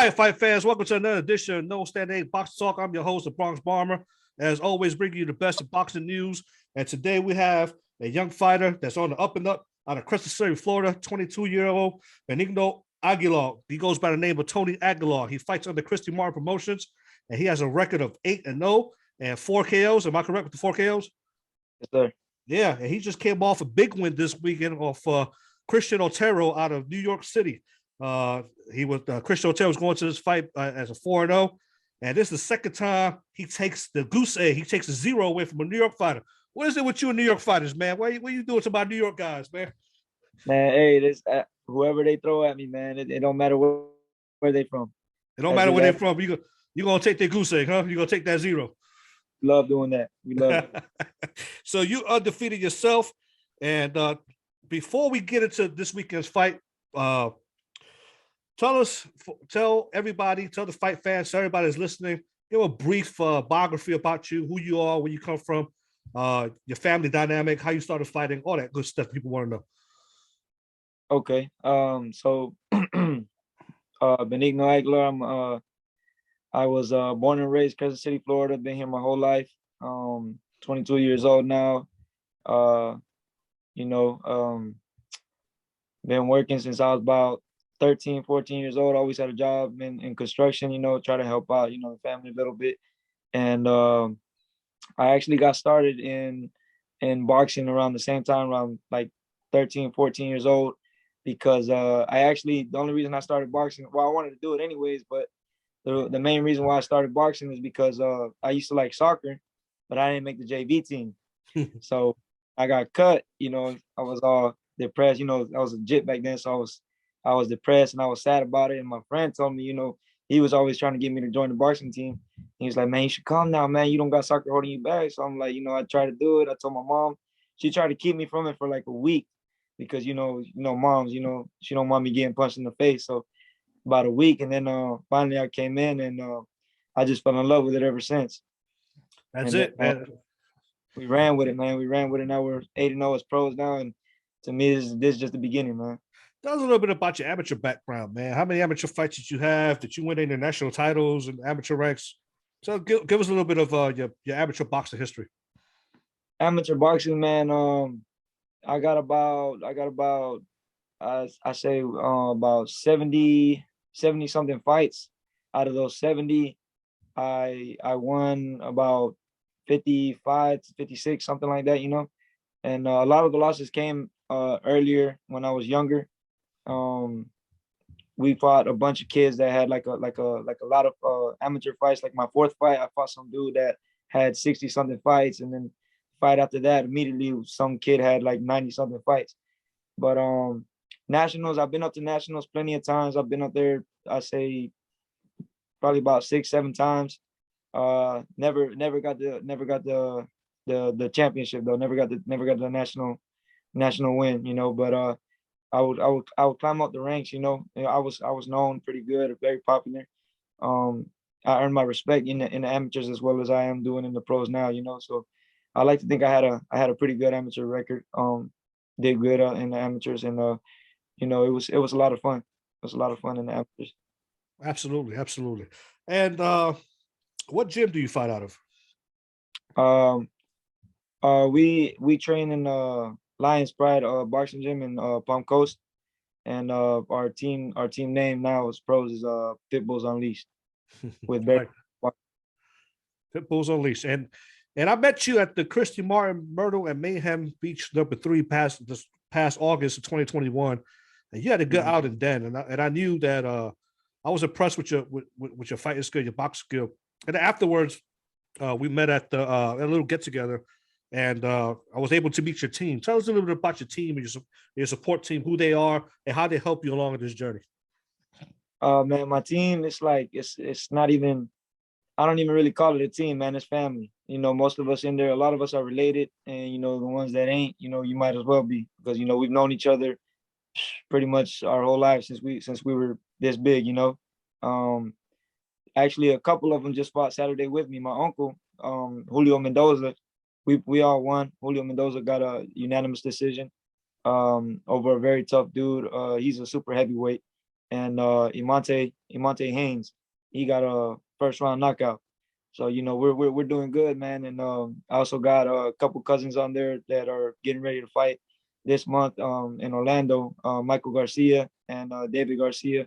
All right, fight fans, welcome to another edition of No Stand 8 Box Talk. I'm your host, the Bronx Bomber. As always, bringing you the best of boxing news. And today we have a young fighter that's on the up and up out of Crystal City, Florida, 22-year-old Beningno Aguilar. He goes by the name of Tony Aguilar. He fights under Christy Martin Promotions, and he has a record of 8-0 and 4 KOs. Am I correct with the 4 KOs? Yes, sir. Yeah, and he just came off a big win this weekend off Christian Otero out of New York City. Christian Otero was going to this fight as a 4-0, and this is the second time he takes the goose egg. He takes a 0 away from a New York fighter. What is it with you and New York fighters, man? What are you doing to my New York guys, man? Man, hey, this whoever they throw at me, man, it don't matter where they from. It don't matter where they're from. You're gonna take their goose egg, huh? You're gonna take that 0. Love doing that. We love it. So you undefeated yourself, and before we get into this weekend's fight, tell everybody, tell the fight fans, tell everybody that's listening, give a brief biography about you, who you are, where you come from, your family dynamic, how you started fighting, all that good stuff people want to know. Okay. So Benigno Aguilar, I was born and raised Kansas City, Florida. Been here my whole life. 22 years old now. Been working since I was about 13, 14 years old. Always had a job in construction, try to help out, the family a little bit. And I actually got started in boxing around the same time, around like 13, 14 years old, because the only reason I started boxing, well, I wanted to do it anyways, but the main reason why I started boxing is because I used to like soccer, but I didn't make the JV team. So I got cut, I was all depressed, I was a jit back then. So I was depressed and I was sad about it. And my friend told me, he was always trying to get me to join the boxing team. He was like, man, you should come now, man. You don't got soccer holding you back. So I'm like, I tried to do it. I told my mom. She tried to keep me from it for like a week because, moms, she don't want me getting punched in the face. So about a week. And then finally I came in and I just fell in love with it ever since. That's it, man. We ran with it, man. We ran with it. Now we're 8-0 as pros now. And to me, this is just the beginning, man. Tell us a little bit about your amateur background, man. How many amateur fights did you have? Did you win international titles and amateur ranks? So give us a little bit of your amateur boxing history. Amateur boxing, man. I got about I say about 70 something fights. Out of those 70, I won about 55 to 56, something like that, And a lot of the losses came earlier when I was younger. We fought a bunch of kids that had like a lot of amateur fights. Like my 4th fight, I fought some dude that had 60 something fights, and then fight after that, immediately some kid had like 90 something fights. But nationals, I've been up to nationals plenty of times. I've been up there, I say probably about 6-7 times. Never got the championship though. Never got the national win, but I would climb up the ranks, I was known pretty good, very popular. I earned my respect in the amateurs as well as I am doing in the pros now, So I like to think I had a pretty good amateur record. Did good in the amateurs, and it was a lot of fun. It was a lot of fun in the amateurs. Absolutely. And what gym do you fight out of? We train in Lions Pride boxing gym in Palm Coast, and our team name now as pros is Pitbulls Unleashed with Barry. Pitbulls Unleashed, and I met you at the Christy Martin Myrtle and Mayhem Beach #3 this past August of 2021, and you had a good outing then, and I knew that I was impressed with your fighting skill, your box skill, and afterwards we met at a little get together. And I was able to meet your team. Tell us a little bit about your team and your support team, who they are, and how they help you along in this journey. Man, my team, it's like it's not even. I don't even really call it a team, man. It's family. Most of us in there, a lot of us are related, and the ones that ain't, you might as well be, because we've known each other pretty much our whole life since we were this big. Actually, a couple of them just fought Saturday with me. My uncle, Julio Mendoza. We all won. Julio Mendoza got a unanimous decision over a very tough dude. He's a super heavyweight, and Imante Haynes, he got a first round knockout. So we're doing good, man. And I also got a couple cousins on there that are getting ready to fight this month in Orlando, Michael Garcia and David Garcia,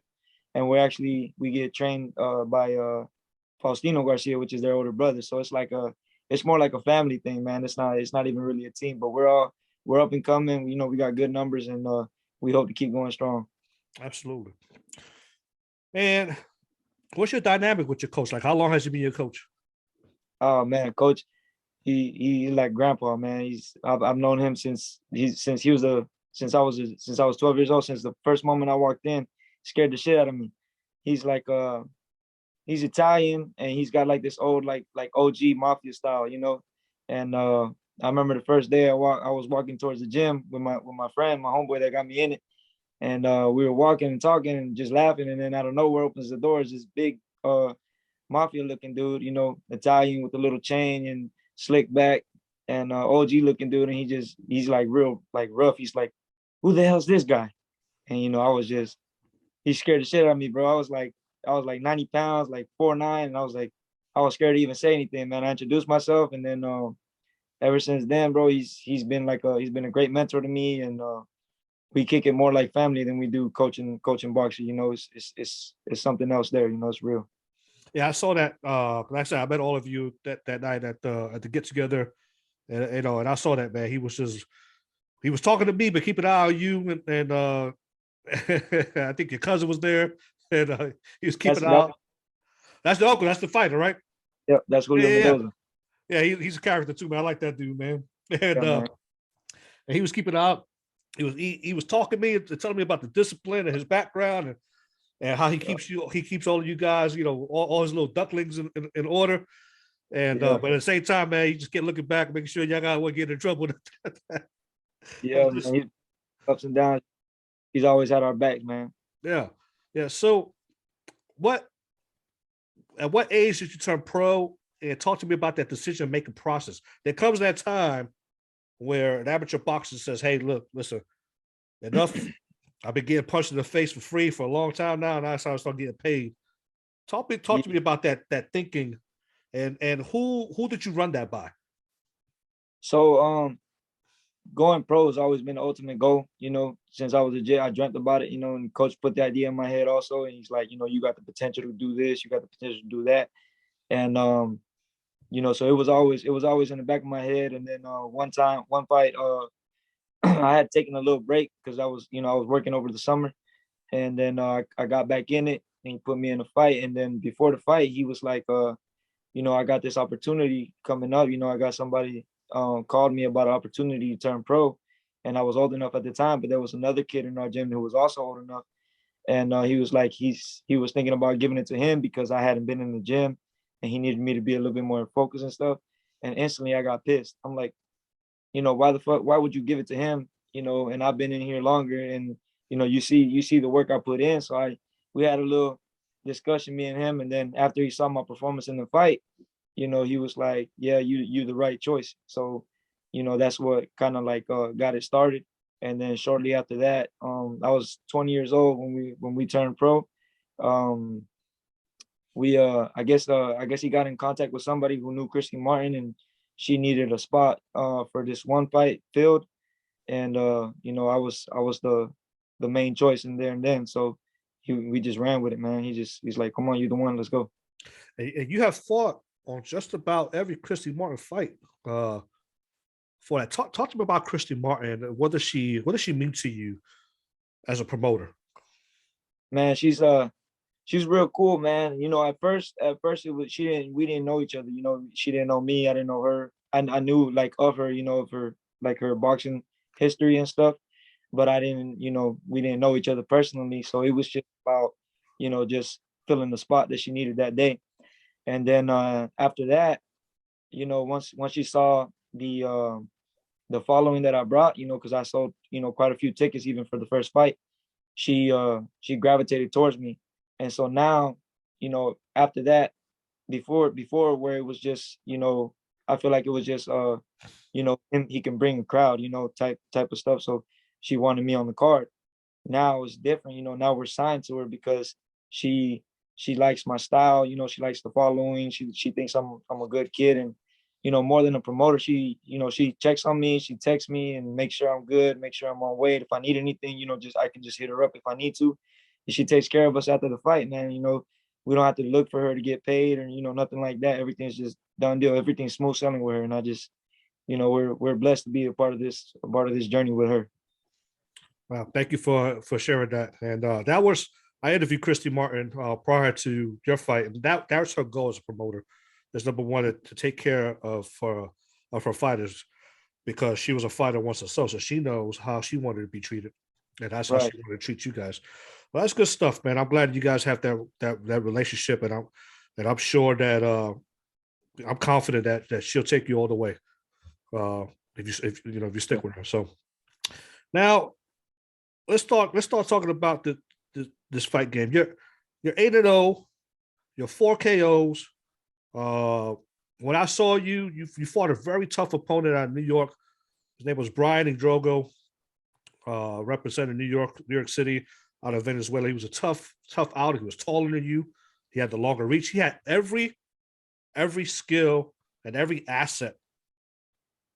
and we get trained by Faustino Garcia, which is their older brother. So it's more like a family thing, man. It's not even really a team, but we're up and coming. We got good numbers, and we hope to keep going strong. Absolutely. And what's your dynamic with your coach? Like, how long has he been your coach? Oh man, coach, he like grandpa, man. I've known him since I was 12 years old. Since the first moment I walked in, scared the shit out of me. He's like he's Italian, and he's got like this old like OG mafia style, And I remember the first day I was walking towards the gym with my friend, my homeboy that got me in it, and we were walking and talking and just laughing, and then out of nowhere opens the doors this big mafia looking dude, Italian with a little chain and slick back, and OG looking dude, and he's like real like rough. He's like, who the hell's this guy? And he scared the shit out of me, bro. I was like 90 pounds, like 4'9", and I was scared to even say anything, man. I introduced myself, and then ever since then, bro, he's been a great mentor to me, and we kick it more like family than we do coaching boxing. It's something else there. It's real. Yeah, I saw that. Like I said, I met all of you that night at the get together, and and I saw that, man. He was talking to me, but keep an eye on you, and I think your cousin was there, and he was keeping an eye. That's the uncle. That's the fighter, right? Yeah, that's Julio Mendoza. Yeah, he's a character too, man. I like that dude, man. And, Yeah, man. And he was keeping it out. He was talking to me and telling me about the discipline and his background and how he keeps all of you guys, all his little ducklings in order. And but at the same time, man, you just get looking back, making sure y'all guys won't get in trouble. Yeah, man, he's ups and downs. He's always had our back, man. Yeah, yeah. So, at what age did you turn pro? And talk to me about that decision making process. There comes that time where an amateur boxer says, "Hey, look, listen, enough. I've been getting punched in the face for free for a long time now, and that's how I start getting paid." Talk to me about that thinking, and who did you run that by? So going pro has always been the ultimate goal. Since I was a kid, I dreamt about it. And coach put the idea in my head also, and he's like, you got the potential to do this, you got the potential to do that, and so it was always in the back of my head. And then one fight, I had taken a little break because I was working over the summer, and then I got back in it, and he put me in a fight. And then before the fight, he was like, I got this opportunity coming up. I got somebody called me about an opportunity to turn pro, and I was old enough at the time, but there was another kid in our gym who was also old enough, and he was like, he was thinking about giving it to him because I hadn't been in the gym, and he needed me to be a little bit more focused and stuff. And instantly I got pissed. I'm like, why the fuck? Why would you give it to him? And I've been in here longer, and you see the work I put in. So we had a little discussion, me and him, and then after he saw my performance in the fight, he was like, yeah, you the right choice. So, that's what kind of like got it started. And then shortly after that, I was 20 years old when we turned pro. Um, we I guess he got in contact with somebody who knew Christy Martin, and she needed a spot for this one fight filled. And I was the main choice in there and then. So we just ran with it, man. He's like, come on, you the one, let's go. And you have fought on just about every Christy Martin fight. For that, talk to me about Christy Martin. What does she mean to you as a promoter? Man, she's real cool, man. At first we didn't know each other. She didn't know me, I didn't know her. I knew like of her, of her like her boxing history and stuff, but I didn't, we didn't know each other personally. So it was just about, just filling the spot that she needed that day. And then after that, once she saw the following that I brought, because I sold, quite a few tickets even for the first fight, she gravitated towards me. And so now, after that, before where it was just, I feel like it was just he can bring a crowd, type of stuff. So she wanted me on the card. now it's different. Now we're signed to her because she she likes my style. She likes the following. She thinks I'm a good kid, and more than a promoter, she checks on me. She texts me and makes sure I'm good, make sure I'm on weight. If I need anything, just I can just hit her up if I need to, and she takes care of us after the fight, man. We don't have to look for her to get paid or nothing like that. Everything's just done deal. Everything's smooth sailing with her, and I just we're blessed to be a part of this journey with her. Wow, thank you for sharing that. And that was I interviewed Christy Martin prior to your fight, and that's her goal as a promoter. Is number one to take care of her fighters because she was a fighter once herself, so she knows how she wanted to be treated, and that's how Right. she wanted to treat you guys. Well, that's good stuff, man. I'm glad you guys have that relationship, and I'm sure that I'm confident that she'll take you all the way if you stick with her. So now let's start talking about this fight game. You're 8-0, you're 4 KOs. When I saw you fought a very tough opponent out of New York. His name was Brian Drogo, representing New York City out of Venezuela. He was a tough out. He was taller than you. He had the longer reach. He had every skill and every asset.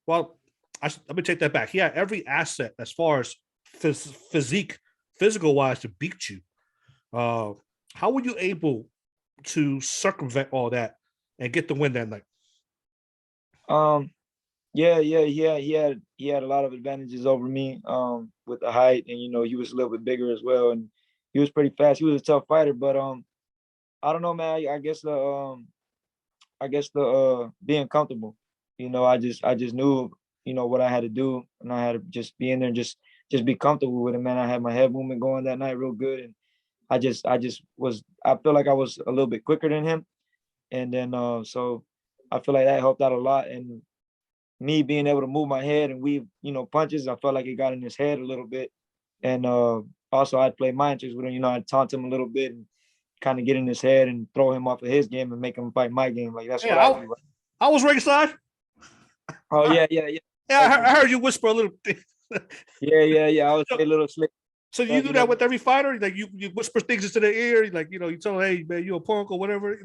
Well, let me take that back. He had every asset as far as physical wise to beat you. How were you able to circumvent all that and get the win that night? Yeah, he had a lot of advantages over me, with the height, and he was a little bit bigger as well, and he was pretty fast. He was a tough fighter, but I don't know, man. I guess the being comfortable. I just knew what I had to do, and I had to just be in there and just be comfortable with it, man. I had my head movement going that night real good, and I feel like I was a little bit quicker than him, and then so I feel like that helped out a lot, and me being able to move my head and weave, punches, I felt like it got in his head a little bit. And also I'd play mind tricks with him, I'd taunt him a little bit and kind of get in his head and throw him off of his game and make him fight my game. Like that's Yeah, what I do. I was ringside. Oh I, yeah. yeah, I heard you whisper a little bit. Yeah. I was a little slick. So you do that with every fighter? Like you whisper things into their ear, like you tell them, hey man, you a punk or whatever.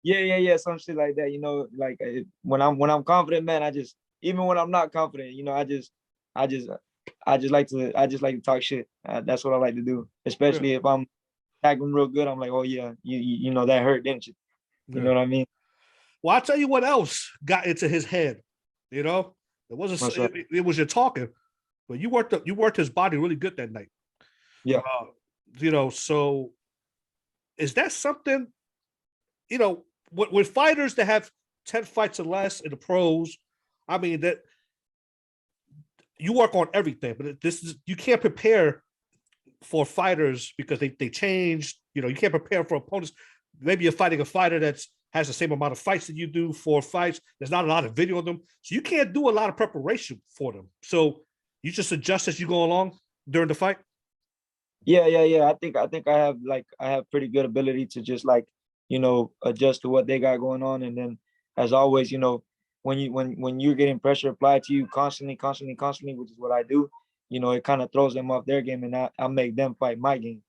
Yeah, some shit like that. Like when I'm confident, man, even when I'm not confident, I just I just like to talk shit. That's what I like to do, Yeah, especially if I'm tagging real good. I'm like, oh yeah, you that hurt, didn't you? You yeah. know what I mean? Well, I'll tell you what else got into his head. It wasn't What's up? it was your talking, but you worked his body really good that night. Yeah. So is that something, with fighters that have 10 fights or less in the pros, I mean that you work on everything, but you can't prepare for fighters because they change. You can't prepare for opponents. Maybe you're fighting a fighter that's has the same amount of fights that you do for fights. There's not a lot of video of them, so you can't do a lot of preparation for them. So you just adjust as you go along during the fight. Yeah. I think I have pretty good ability to just like, adjust to what they got going on. And then as always, when you're getting pressure applied to you constantly, which is what I do, it kind of throws them off their game, and I make them fight my game.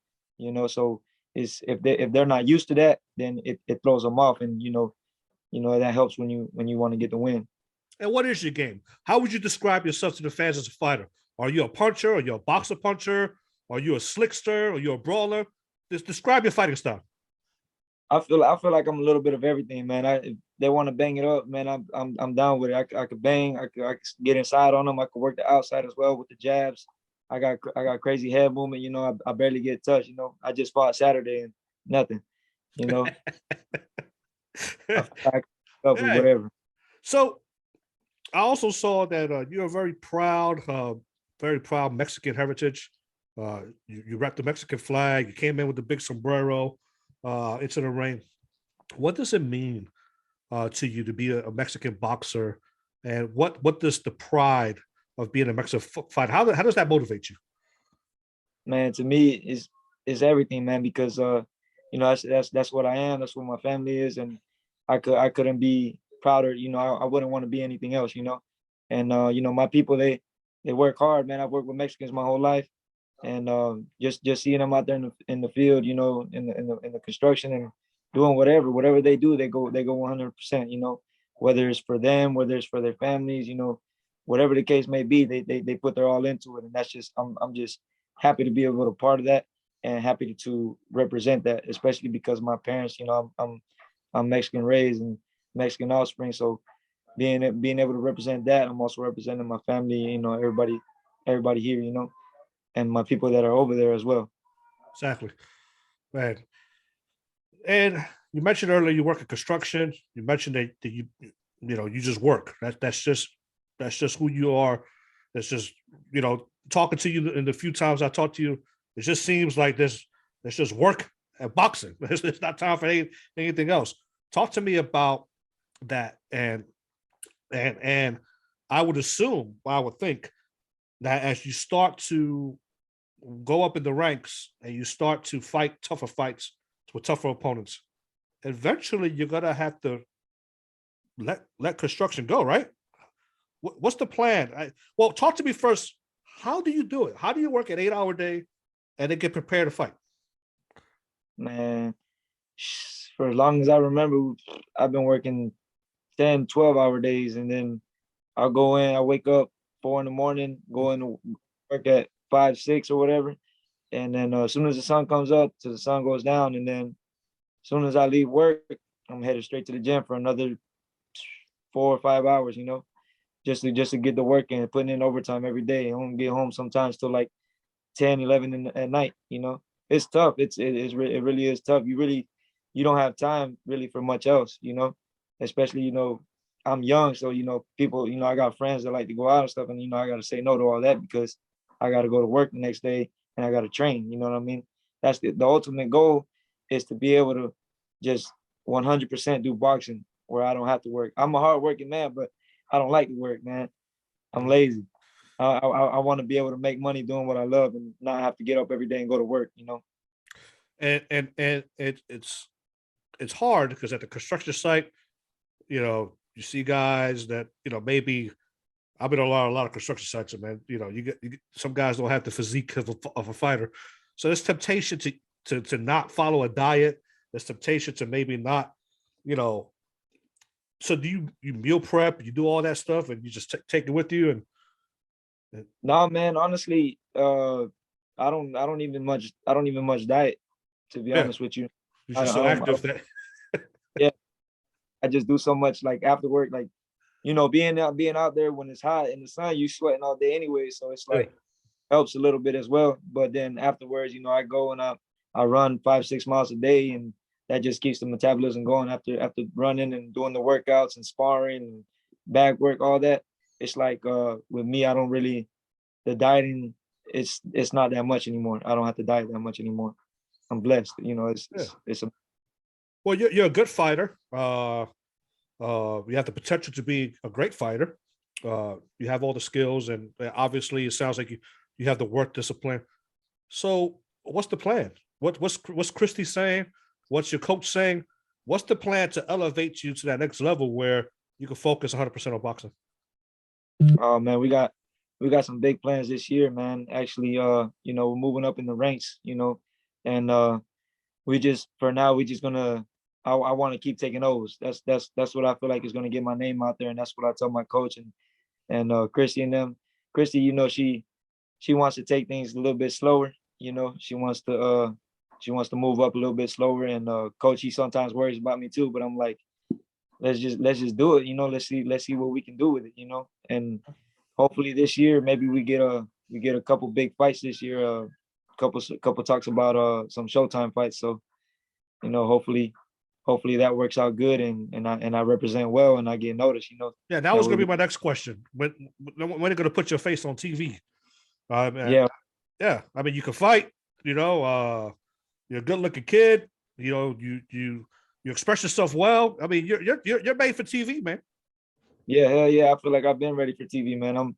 So it's if they're not used to that, then it throws them off, and that helps when you want to get the win. And what is your game? How would you describe yourself to the fans as a fighter? Are you a puncher? Are you a boxer puncher? Are you a slickster? Are you a brawler? Just describe your fighting style. I feel like I'm a little bit of everything, man. If they want to bang it up, man, I'm down with it. I could bang. I could get inside on them. I could work the outside as well with the jabs. I got crazy head movement. I barely get touched. I just fought Saturday and nothing. You know, I feel like I up with Hey, whatever. so I also saw that you're very proud Mexican heritage. You wrapped the Mexican flag. You came in with the big sombrero into the ring. What does it mean to you to be a Mexican boxer, and what does the pride of being a Mexican fighter? How does that motivate you? Man, to me is everything, man, because that's what I am. That's what my family is, and I couldn't be prouder. I wouldn't want to be anything else. And my people, they work hard, man. I've worked with Mexicans my whole life, and just seeing them out there in the field, you know, in the construction and doing whatever they do, they go 100%, you know, whether it's for them, whether it's for their families, you know, whatever the case may be, they put their all into it, and that's just I'm just happy to be able to part of that and happy to represent that, especially because my parents, you know, I'm Mexican raised and Mexican offspring, so being able to represent that, I'm also representing my family, you know, everybody here, you know, and my people that are over there as well. Exactly, man. And you mentioned earlier you work in construction. You mentioned that you just work. That's just who you are. That's just talking to you in the few times I talk to you, it just seems like there's just work and boxing. It's not time for anything else. Talk to me about that, and I would assume, I would think that as you start to go up in the ranks and you start to fight tougher fights with tougher opponents, eventually you're gonna have to let construction go, right? What's the plan? Well, talk to me first. How do you do it? How do you work an 8-hour day and then get prepared to fight? Man, for as long as I remember, I've been working 10, 12-hour days, and then I'll go in, I wake up 4 in the morning, go in to work at 5, 6 or whatever. And then as soon as the sun comes up till the sun goes down, and then as soon as I leave work, I'm headed straight to the gym for another 4 or 5 hours, you know, just to get the work in, putting in overtime every day. I don't get home sometimes till like 10, 11 at night, you know. It's tough. It really is tough. You don't have time really for much else, you know, especially, you know, I'm young. So, you know, people, you know, I got friends that like to go out and stuff, and, you know, I got to say no to all that because I got to go to work the next day and I got to train, you know what I mean? That's the ultimate goal, is to be able to just 100% do boxing where I don't have to work. I'm a hardworking man, but I don't like to work, man. I'm lazy. I want to be able to make money doing what I love and not have to get up every day and go to work, you know? And it's hard because at the construction site, you see guys that maybe I've been on a lot of construction sites, and man, you get some guys don't have the physique of a fighter, so there's temptation to not follow a diet. There's temptation to maybe not, you know. So do you meal prep? You do all that stuff, and you just take it with you, and No, man, honestly, I don't even much diet, to be yeah, honest with you. you're I just so don't, I active don't, that yeah, I just do so much like after work, like, you know, being out there when it's hot in the sun, you sweating all day anyway. So it's yeah. like helps a little bit as well. But then afterwards, you know, I go and I run 5, 6 miles a day, and that just keeps the metabolism going after running and doing the workouts and sparring and bag work, all that. It's like with me, I don't really the dieting it's not that much anymore. I don't have to diet that much anymore. I'm blessed. You know, Yeah. it's a Well, you're a good fighter. You have the potential to be a great fighter. You have all the skills, and obviously, it sounds like you have the work discipline. So, what's the plan? What's Christy saying? What's your coach saying? What's the plan to elevate you to that next level where you can focus 100% on boxing? oh man, we got some big plans this year, man. Actually, you know, we're moving up in the ranks, you know, and we just for now we just gonna I want to keep taking O's. That's what I feel like is gonna get my name out there, and that's what I tell my coach and Christy and them. Christy, you know, she wants to take things a little bit slower. You know, she wants to move up a little bit slower. And coach, he sometimes worries about me too, but I'm like, let's just do it. You know, let's see what we can do with it. You know, and hopefully this year maybe we get a couple big fights this year. Couple talks about some Showtime fights. So you know, hopefully that works out good, and I represent well and I get noticed. You know, Yeah, that that was going would to be be my next question. When are you going to put your face on TV? And yeah. yeah, I mean, you can fight. You're a good looking kid. You express yourself well. I mean, you're made for TV, man. Yeah, hell yeah. I feel like I've been ready for TV, man.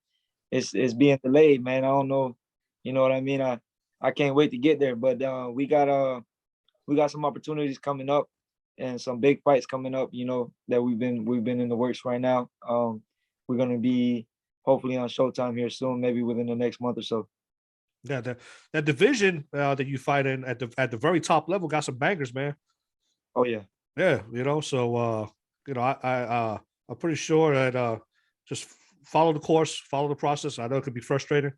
It's being delayed, man. I don't know, you know what I mean? I can't wait to get there. But we got some opportunities coming up and some big fights coming up, you know, that we've been in the works right now. We're gonna be hopefully on Showtime here soon, maybe within the next month or so. Yeah, that division that you fight in at the very top level got some bangers, man. Oh yeah. Yeah, so I'm pretty sure that just follow the course, follow the process. I know it could be frustrating,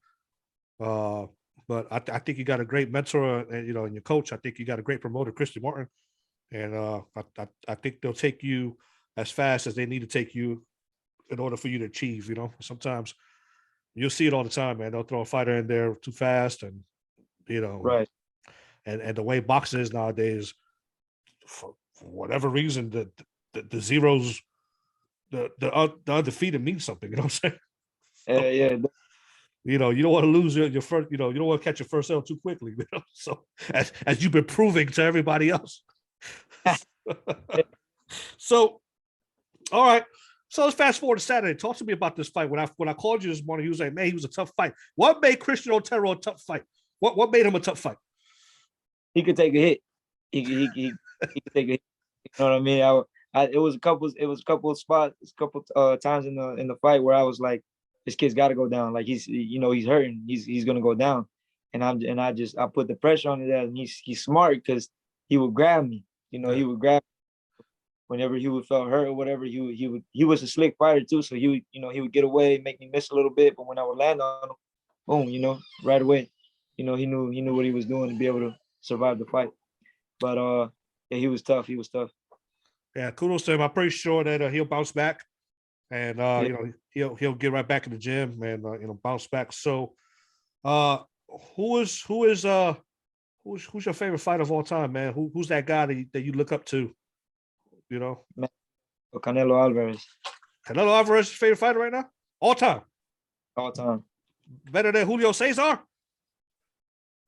uh, but I think you got a great mentor, and and your coach. I think you got a great promoter, Christy Martin, and I think they'll take you as fast as they need to take you in order for you to achieve. Sometimes you'll see it all the time, man. They'll throw a fighter in there too fast, and you know, Right. and the way boxing is nowadays, for whatever reason, the zeros, the undefeated means something. You know what I'm saying? So, Yeah. you don't want to lose your first. You don't want to catch your first L too quickly. So as you've been proving to everybody else. So, all right. So let's fast forward to Saturday. Talk to me about this fight. When I called you this morning, he was like, "Man, he was a tough fight." What made Christian Otero a tough fight? What made him a tough fight? He could take a hit. He could take a hit. You know what I mean? It was a couple of spots, a couple times in the fight where I was like, this kid's got to go down. Like he's hurting. He's gonna go down. I put the pressure on his ass, and he's smart because he would grab me. He would grab whenever he would felt hurt or whatever. He was a slick fighter too, so he would get away, make me miss a little bit, but when I would land on him, boom, right away. He knew what he was doing to be able to survive the fight. But yeah, he was tough. He was tough. Yeah, kudos to him. I'm pretty sure that he'll bounce back, and Yeah. he'll get right back in the gym and bounce back. So, uh, who's your favorite fighter of all time, man? Who's that guy that you look up to? Canelo Alvarez, Canelo Alvarez, your favorite fighter right now, all time, all time. better than Julio Cesar.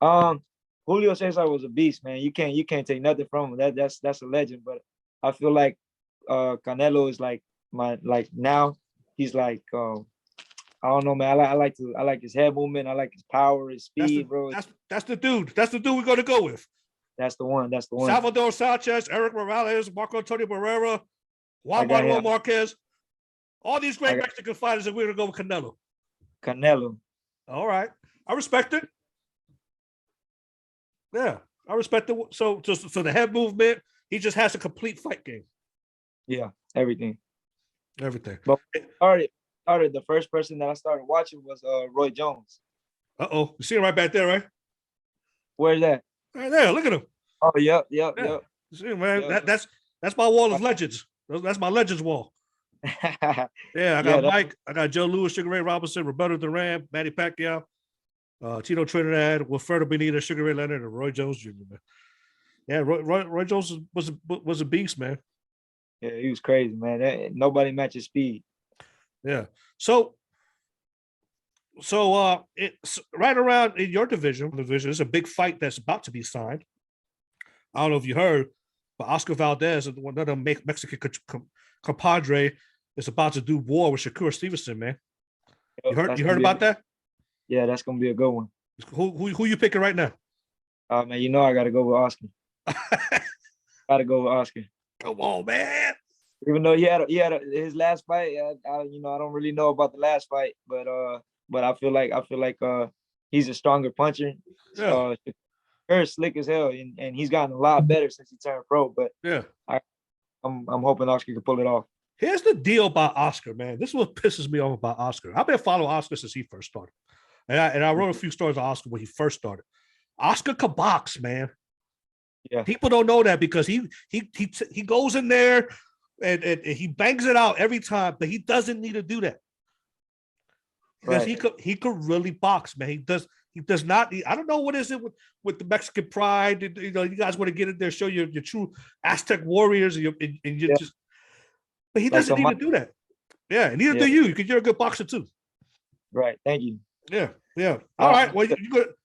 Julio Cesar was a beast, man. You can't take nothing from him. That's a legend. But I feel like Canelo is like now he's like I don't know, man. I like his head movement. I like his power, his speed, bro. That's the dude. That's the dude we're gonna go with. That's the one. That's the one. Salvador Sanchez, Eric Morales, Marco Antonio Barrera, Juan I got Manuel him. Marquez. All these great Mexican fighters, and we're gonna go with Canelo. Canelo. All right, I respect it. Yeah, I respect it. So the head movement, he just has a complete fight game. Yeah, everything. Everything. But started the first person that I started watching was Roy Jones. You see him right back there, right? Where's that? Right there. Look at him. Oh, yep. You see him, man. That's my wall of legends. That's my legends wall. Yeah, I got Mike. I got Joe Louis, Sugar Ray Robinson, Roberto Duran, Manny Pacquiao, Tito Trinidad, Wilfredo Benitez, Sugar Ray Leonard, and Roy Jones Jr. Man. Yeah, Roy Jones was a beast, man. Yeah, he was crazy, man. Nobody matches speed. Yeah. So it's right around in your division. There's a big fight that's about to be signed. I don't know if you heard, but Oscar Valdez, another Mexican compadre, is about to do war with Shakur Stevenson, man. You heard about that? Yeah, that's gonna be a good one. Who you picking right now? Man, I gotta go with Oscar. Gotta go with Oscar. Come on, man. Even though he had his last fight, I don't really know about the last fight, but I feel like he's a stronger puncher. Yeah. Slick as hell, and he's gotten a lot better since he turned pro. But yeah, I'm hoping Oscar can pull it off. Here's the deal about Oscar, man. This is what pisses me off about Oscar. I've been following Oscar since he first started, and I wrote a few stories on Oscar when he first started. Oscar can box, man. Yeah, people don't know that because he goes in there and he bangs it out every time, but he doesn't need to do that because he could really box, man. He does not. I don't know what is it with the Mexican pride. You guys want to get in there, show your true Aztec warriors, and you just. But he doesn't need to do that. Yeah, and neither do you, because you're a good boxer too. Right. Thank you. Yeah. All right. Well, you could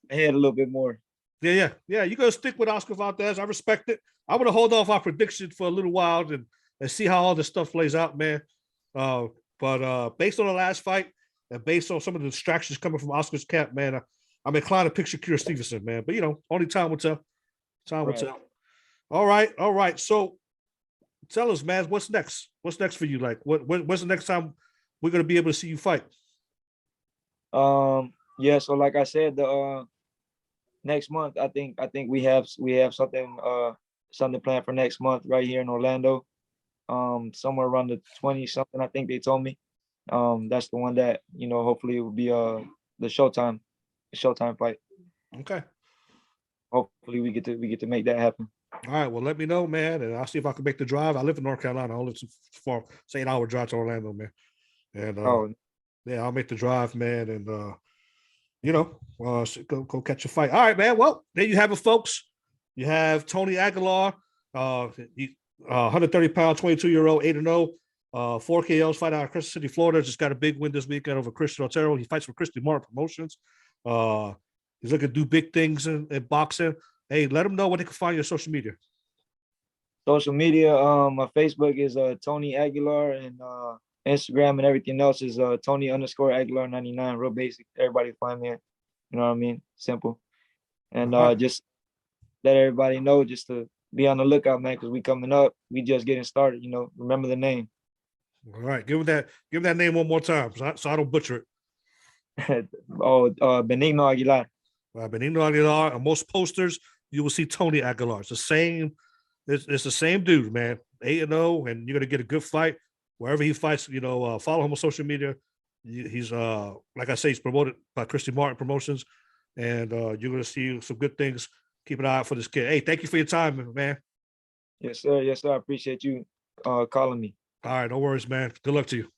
ahead a little bit more. Yeah. You gotta stick with Oscar Valdez. I respect it. I'm gonna hold off our prediction for a little while and see how all this stuff plays out, man. But based on the last fight and based on some of the distractions coming from Oscar's camp, man, I'm inclined to pick Shakur Stevenson, man. But only time will tell. Time will tell. All right. So tell us, man, what's next? What's next for you? Like, when's the next time we're gonna be able to see you fight? Yeah, so like I said, the next month, I think we have something planned for next month right here in Orlando. Somewhere around the 20 something, I think they told me. That's the one that, hopefully it will be the Showtime fight. Okay. Hopefully we get to make that happen. All right. Well, let me know, man, and I'll see if I can make the drive. I live in North Carolina. I don't live too far. It's 8 hour drive to Orlando, man. And Oh, yeah, I'll make the drive, man, and go catch a fight. All right, man. Well, there you have it, folks. You have Tony Aguilar, 130-pound, 22-year-old, 8-0, 4 KOs, fight out of Crescent City, Florida. Just got a big win this weekend over Christian Otero. He fights for Christy Martin Promotions. He's looking to do big things in boxing. Hey, let him know where they can find your social media. social media. My Facebook is Tony Aguilar, and Instagram and everything else is Tony_Aguilar 99. Real basic. Everybody find me. You know what I mean? Simple. And All right. just let everybody know just to be on the lookout, man, because we coming up. We just getting started. Remember the name. All right. Give him that name one more time so I don't butcher it. Beningno Aguilar. Beningno Aguilar. On most posters, you will see Tony Aguilar. It's the same. It's the same dude, man. 8-0, and you're gonna get a good fight wherever he fights. Follow him on social media. He's like I say, he's promoted by Christy Martin Promotions, and you're gonna see some good things. Keep an eye out for this kid. Hey, thank you for your time, man. Yes, sir. Yes, sir. I appreciate you calling me. All right, no worries, man. Good luck to you.